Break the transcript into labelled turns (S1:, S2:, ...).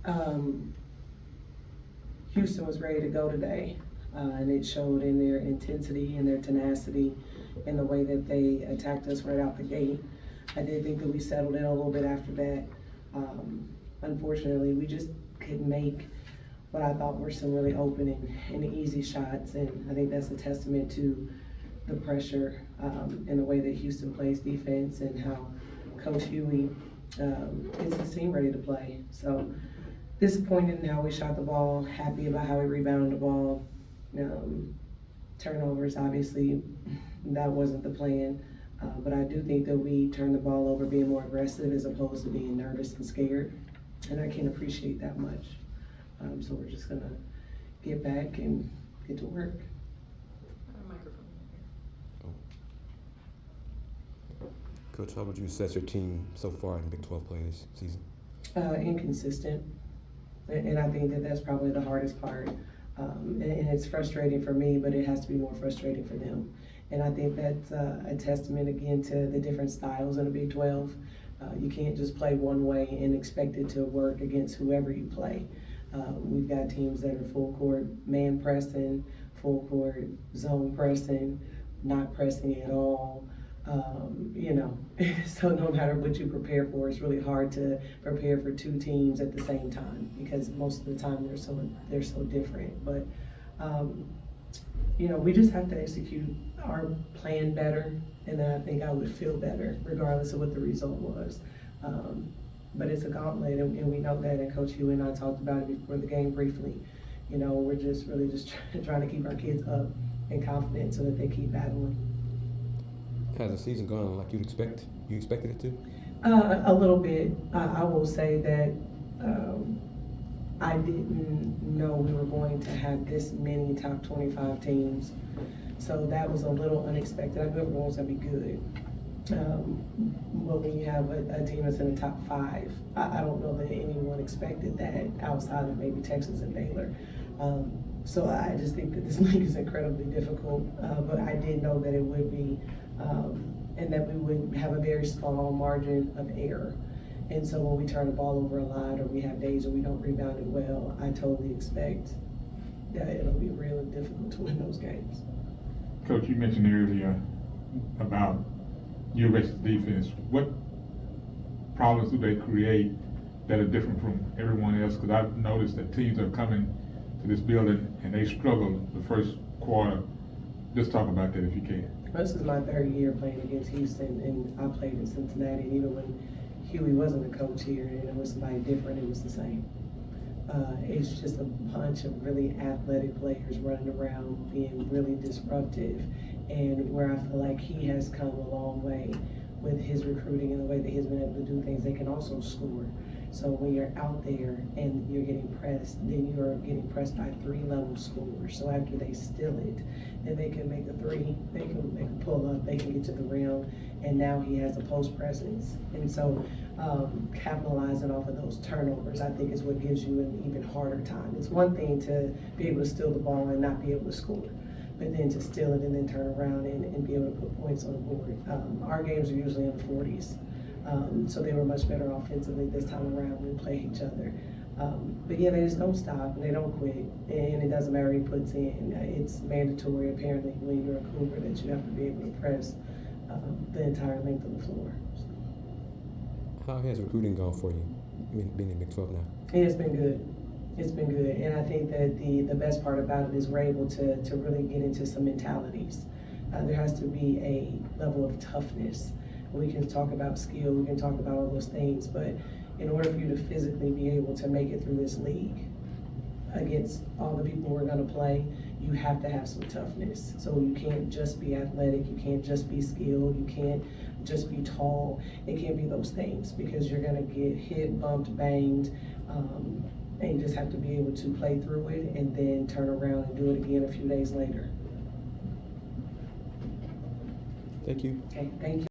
S1: Um, Houston was ready to go today, and it showed in their intensity and their tenacity in the way that they attacked us right out the gate. I did think that we settled in a little bit after that. Unfortunately, we just couldn't make what I thought were some really open and easy shots, and I think that's a testament to the pressure and the way that Houston plays defense and how Coach Huey gets his team ready to play. So disappointed in how we shot the ball, happy about how we rebounded the ball. Turnovers, obviously, that wasn't the plan. But I do think that we turned the ball over being more aggressive as opposed to being nervous and scared. And I can't appreciate that much. So we're just gonna get back and get to work.
S2: Coach, how would you assess your team so far in Big 12 play this season?
S1: Inconsistent, and I think that that's probably the hardest part. And it's frustrating for me, but it has to be more frustrating for them. And I think that's a testament again to the different styles in the Big 12. You can't just play one way and expect it to work against whoever you play. We've got teams that are full court man pressing, full court zone pressing, not pressing at all. So no matter what you prepare for, it's really hard to prepare for two teams at the same time because most of the time they're so different. But we just have to execute our plan better, and then I think I would feel better regardless of what the result was. But it's a gauntlet, and we know that. And Coach Hugh and I talked about it before the game briefly. We're just really just trying to keep our kids up and confident so that they keep battling.
S2: Has the season gone like you expected it to?
S1: A little bit. I will say that I didn't know we were going to have this many top 25 teams. So that was a little unexpected. I knew everyone was going to be good. But when you have a team that's in the top 5, I don't know that anyone expected that outside of maybe Texas and Baylor. So I just think that this league is incredibly difficult, but I did know that it would be, and that we would have a very small margin of error. And so when we turn the ball over a lot or we have days where we don't rebound it well, I totally expect that it'll be really difficult to win those games.
S3: Coach, you mentioned earlier about UofH's defense. What problems do they create that are different from everyone else? Because I've noticed that teams are coming to this building and they struggle the first quarter. Just talk about that if you can.
S1: This is my 3rd year playing against Houston, and I played in Cincinnati. And even when Huey wasn't a coach here and it was somebody different, it was the same. It's just a bunch of really athletic players running around being really disruptive, and where I feel like he has come a long way with his recruiting and the way that he's been able to do things. They can also score. So when you're out there and you're getting pressed, then you're getting pressed by 3-level scorers. So after they steal it, then they can make a 3, they can pull up, they can get to the rim, and now he has a post presence. And so capitalizing off of those turnovers, I think, is what gives you an even harder time. It's one thing to be able to steal the ball and not be able to score, but then to steal it and then turn around and be able to put points on the board. Our games are usually in the 40s. So they were much better offensively this time around when we play each other. But yeah, they just don't stop and they don't quit, and it doesn't matter who he puts in. It's mandatory apparently when you're a Cougar that you have to be able to press the entire length of the floor. So.
S2: How has recruiting gone for you, being in Big 12 now?
S1: It's been good. It's been good, and I think that the best part about it is we're able to really get into some mentalities. There has to be a level of toughness. We can talk about skill, we can talk about all those things, but in order for you to physically be able to make it through this league against all the people we're going to play, you have to have some toughness. So you can't just be athletic, you can't just be skilled, you can't just be tall. It can't be those things because you're going to get hit, bumped, banged, and you just have to be able to play through it and then turn around and do it again a few days later.
S2: Thank you.
S1: Okay, thank you.